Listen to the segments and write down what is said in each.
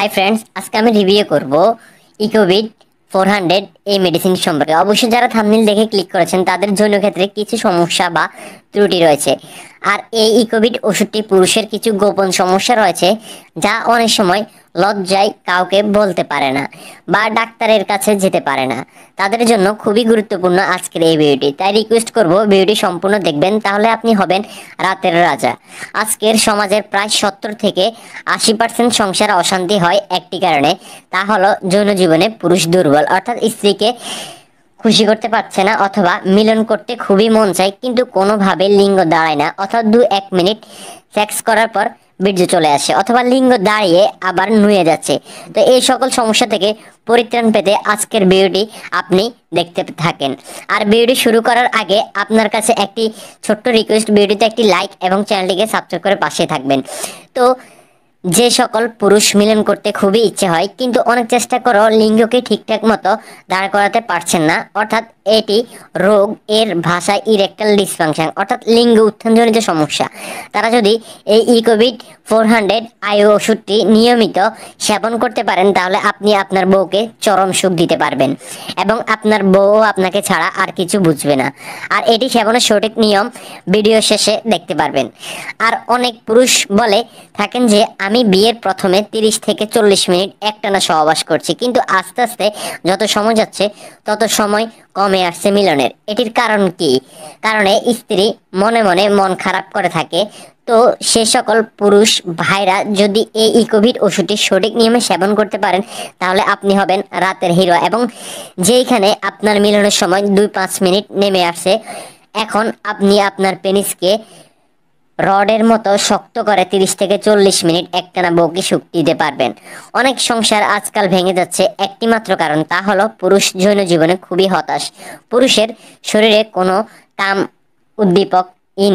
Hi friends, আজকে আমি review করব ইকোভিড 400 এই মেডিসিন সম্পর্কে। অবশ্যই যারা থাম্বনেল দেখে ক্লিক করেছেন তাদের জন্য ক্ষেত্রে কিছু সমস্যা বা ত্রুটি রয়েছে। আর এই ইকোভিড ওষুধটি পুরুষের কিছু গোপন সমস্যা রয়েছে, যা অনেক সময় লজ্জায় কাউকে বলতে পারে না বা ডাক্তারের কাছে যেতে পারে না। তাদের জন্য খুবই গুরুত্বপূর্ণ আজকের এই ভিডিওটি, তাই রিকোয়েস্ট করব ভিডিওটি সম্পূর্ণ দেখবেন, তাহলে আপনি হবেন রাতের রাজা। আজকের সমাজের প্রায় 70 থেকে 80% সংসার অশান্তি হয় একটি কারণে, তা হলো যৌন জীবনে পুরুষ দুর্বল, অর্থাৎ স্ত্রীকে খুশি করতে পারছে না অথবা মিলন করতে খুবই মন চায় কিন্তু কোনোভাবে লিঙ্গ দাঁড়ায় না, অথবা 1 মিনিট সেক্স করার পর বীর্য চলে আসে অথবা লিঙ্গ দাঁড়িয়ে আবার নুয়ে যাচ্ছে। তো এই সকল সমস্যা থেকে পরিত্রাণ পেতে আজকের ভিডিওটি আপনি দেখতে থাকেন। আর ভিডিওটি শুরু করার আগে আপনার কাছে একটি ছোট্ট রিকোয়েস্ট, ভিডিওতে একটি লাইক এবং চ্যানেলটিকে সাবস্ক্রাইব করে পাশে থাকবেন। তো যে সকল পুরুষ মিলন করতে খুবই ইচ্ছে হয় কিন্তু অনেক চেষ্টা করেও লিঙ্গকে ঠিকঠাক মতো দাঁড় করাতে পারছেন না, অর্থাৎ এটি রোগ, এর ভাষায় ইরেকটাল ডিসফাংশন অর্থাৎ লিঙ্গ উত্থানজনিত সমস্যা, তারা যদি এই ইকোভিড 400 আয়ু ওষুধটি নিয়মিত সেবন করতে পারেন তাহলে আপনি আপনার বউকে চরম সুখ দিতে পারবেন এবং আপনার বউ আপনাকে ছাড়া আর কিছু বুঝবে না। আর এটি সেবনের সঠিক নিয়ম ভিডিও শেষে দেখতে পারবেন। আর অনেক পুরুষ বলে থাকেন যে আমি বিয়ের প্রথমে 30 থেকে 40 মিনিট একটানা সহবাস করছি, কিন্তু আস্তে আস্তে যত সময় যাচ্ছে তত সময় কমে আসছে মিলনের। এটির কারণ কি? কারণে স্ত্রী মনে মনে মন খারাপ করে থাকে। তো সে সকল পুরুষ ভাইরা যদি এই ইকোভিড ওষুধটি সঠিক নিয়মে সেবন করতে পারেন তাহলে আপনি হবেন রাতের হিরো, এবং যেইখানে আপনার মিলনের সময় 2-5 মিনিট নেমে আসছে, এখন আপনি আপনার পেনিসকে রডের মতো শক্ত করে 30 থেকে 40 মিনিট একটানা বউকে সুখ দিতে পারবেন। অনেক সংসার আজকাল ভেঙে যাচ্ছে একটি মাত্র কারণ, তা হলো পুরুষ যৌন জীবনে খুবই হতাশ। পুরুষের শরীরে কোনো কাম উদ্দীপক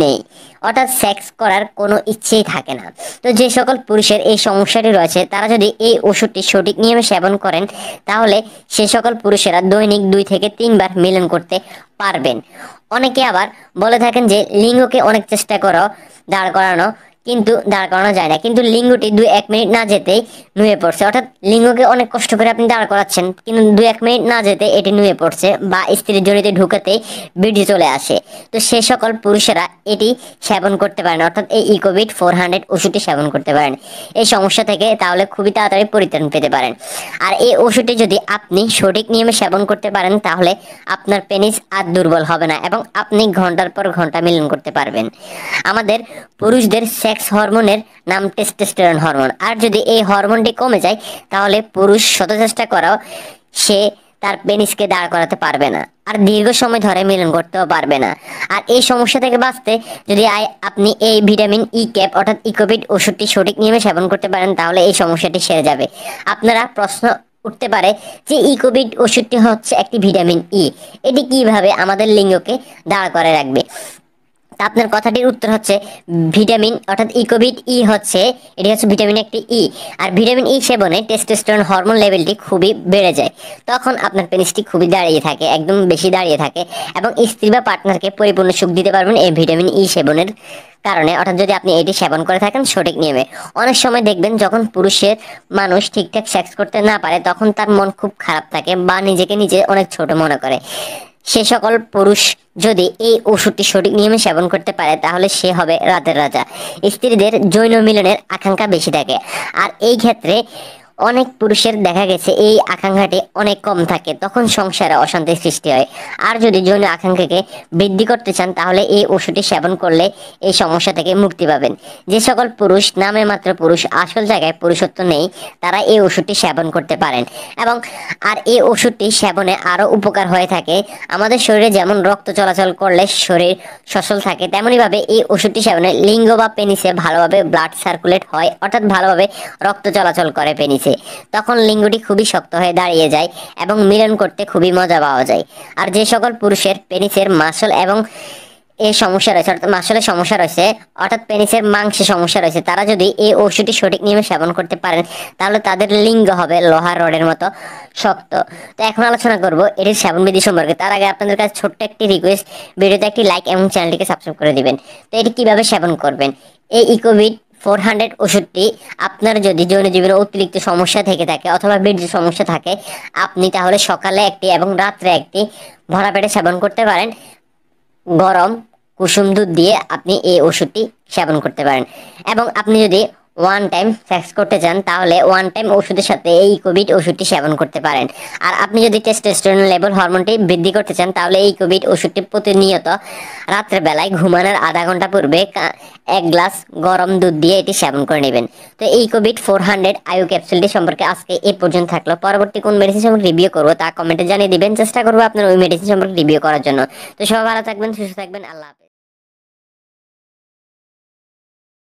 নেই, অর্থাৎ সেক্স করার কোনো ইচ্ছেই থাকে না। তো যে সকল পুরুষের এই সমস্যাটি রয়েছে তারা যদি এই ওষুধটি সঠিক নিয়মে সেবন করেন তাহলে সে সকল পুরুষেরা দৈনিক 2 থেকে 3 বার মিলন করতে পারবেন। অনেকে আবার বলে থাকেন যে লিঙ্গকে অনেক চেষ্টা করো দাঁড় করানো, কিন্তু দাঁড় করানো যায় না, কিন্তু লিঙ্গটি 2-1 মিনিট না যেতেই নুয়ে পড়ছে, অর্থাৎ লিঙ্গকে অনেক কষ্ট করে আপনি দাঁড় করাচ্ছেন কিন্তু 2-1 মিনিট না যেতে এটি নুয়ে পড়ছে বা স্ত্রীর জড়িতে ঢুকাতেই বীর্য চলে আসে। তো সে সকল পুরুষেরা এটি সেবন করতে পারেন, অর্থাৎ এই ইকোভিড 400 ওষুধটি সেবন করতে পারেন এই সমস্যা থেকে, তাহলে খুবই তাড়াতাড়ি পরিত্রাণ পেতে পারেন। আর এই ওষুধটি যদি আপনি সঠিক নিয়মে সেবন করতে পারেন তাহলে আপনার পেনিস আর দুর্বল হবে না এবং আপনি ঘন্টার পর ঘন্টা মিলন করতে পারবেন। আমাদের পুরুষদের সেক্স হরমোনের নাম টেস্টোস্টেরন হরমোন, আর যদি এই হরমোনটি কমে যায় তাহলে পুরুষ শত চেষ্টা করাও সে তার পেনিসকে দাঁড় করাতে পারবে না আর দীর্ঘ সময় ধরে মিলন করতেও পারবে না। আর এই সমস্যা থেকে বাঁচতে যদি আপনি এই ভিটামিন ই ক্যাপ অর্থাৎ ইকোভিড ওষুধটি সঠিক নিয়মে সেবন করতে পারেন তাহলে এই সমস্যাটি সেরে যাবে। আপনারা প্রশ্ন উঠতে পারে যে ইকোভিড ওষুধটি হচ্ছে একটি ভিটামিন ই, এটি কিভাবে আমাদের লিঙ্গকে দাঁড় করে রাখবে? তা আপনার কথাটির উত্তর হচ্ছে ভিটামিন অর্থাৎ ইকোভিড ই হচ্ছে, এটি হচ্ছে ভিটামিন একটি ই। আর ভিটামিন ই সেবনে টেস্টোস্টেরন হরমোন লেভেলটি খুবই বেড়ে যায়, তখন আপনার পেনিসটি খুবই দাঁড়িয়ে থাকে, একদম বেশি দাঁড়িয়ে থাকে এবং স্ত্রী বা পার্টনারকে পরিপূর্ণ সুখ দিতে পারবেন এই ভিটামিন ই সেবনের কারণে, অর্থাৎ যদি আপনি এটি সেবন করে থাকেন সঠিক নিয়মে। অনেক সময় দেখবেন যখন পুরুষের মানুষ ঠিকঠাক সেক্স করতে না পারে তখন তার মন খুব খারাপ থাকে বা নিজেকে নিজে অনেক ছোট মনে করে। সে সকল পুরুষ যদি এই ওষুধটি সঠিক নিয়মে সেবন করতে পারে তাহলে সে হবে রাতের রাজা। স্ত্রীদের যৌন মিলনের আকাঙ্ক্ষা বেশি থাকে, আর এই ক্ষেত্রে অনেক পুরুষের দেখা গেছে এই আকাঙ্ক্ষাটি অনেক কম থাকে, তখন সংসারে অশান্তির সৃষ্টি হয়। আর যদি যৌন আকাঙ্ক্ষাকে বৃদ্ধি করতে চান তাহলে এই ওষুধটি সেবন করলে এই সমস্যা থেকে মুক্তি পাবেন। যে সকল পুরুষ নামে মাত্র পুরুষ, আসল জায়গায় পুরুষত্ব নেই, তারা এই ওষুধটি সেবন করতে পারেন। এবং আর এই ওষুধটি সেবনে আরও উপকার হয়ে থাকে, আমাদের শরীরে যেমন রক্ত চলাচল করলে শরীর সচল থাকে তেমনিভাবে এই ওষুধটি সেবনে লিঙ্গ বা পেনিসে ভালোভাবে ব্লাড সার্কুলেট হয়, অর্থাৎ ভালোভাবে রক্ত চলাচল করে পেনিসে, তখন লিঙ্গটি খুবই শক্ত হয়ে দাঁড়িয়ে যায় এবং মিলন করতে খুবই মজা পাওয়া যায়। আর যে সকল পুরুষের পেনিসের মাসল এবং এই সমস্যা রয়েছে অর্থাৎ মাসলের সমস্যা রয়েছে অর্থাৎ পেনিসের মাংসে সমস্যা রয়েছে, তারা যদি এই ওষুধটি সঠিক নিয়মে সেবন করতে পারেন তাহলে তাদের লিঙ্গ হবে লোহার রডের মতো শক্ত। তো এখন আলোচনা করব এটির সেবন বিধি সম্পর্কে। তার আগে আপনাদের কাছে ছোট্ট একটি রিকোয়েস্ট, ভিডিওতে একটি লাইক এবং চ্যানেলটিকে সাবস্ক্রাইব করে দিবেন। তো এটি কিভাবে সেবন করবেন? এই ইকোভিড ওষুধটি আপনার যদি যৌন জীবনে অতিরিক্ত সমস্যা থেকে থাকে অথবা বীর্য সমস্যা থাকে, আপনি তাহলে সকালে একটি এবং রাত্রে একটি ভরা পেটে সেবন করতে পারেন। গরম কুসুম দুধ দিয়ে আপনি এই ওষুধটি সেবন করতে পারেন। এবং আপনি যদি ওয়ান টাইম সেক্স করতে চান তাহলে ওয়ান টাইম ওষুধের সাথে এই কোভিড ওষুধটি সেবন করতে পারেন। আর আপনি যদি টেস্টোস্টেরন লেভেল হরমোনটি বৃদ্ধি করতে চান তাহলে এই কোভিড ওষুধটি প্রতিনিয়ত রাত্রে বেলায় ঘুমানোর আধা ঘন্টা পূর্বে এক গ্লাস গরম দুধ দিয়ে এটি সেবন করে নেবেন। তো এই কোভিড 400 আয়ু ক্যাপসুলটি সম্পর্কে আজকে এই পর্যন্ত থাকলো। পরবর্তী কোন মেডিসিন সম্পর্কে রিভিউ করবো তা কমেন্টে জানিয়ে দিবেন, চেষ্টা করবো আপনার ওই মেডিসিন সম্পর্কে রিভিউ করার জন্য। তো সবাই ভালো থাকবেন, সুস্থ থাকবেন, আল্লাহ হাফেজ।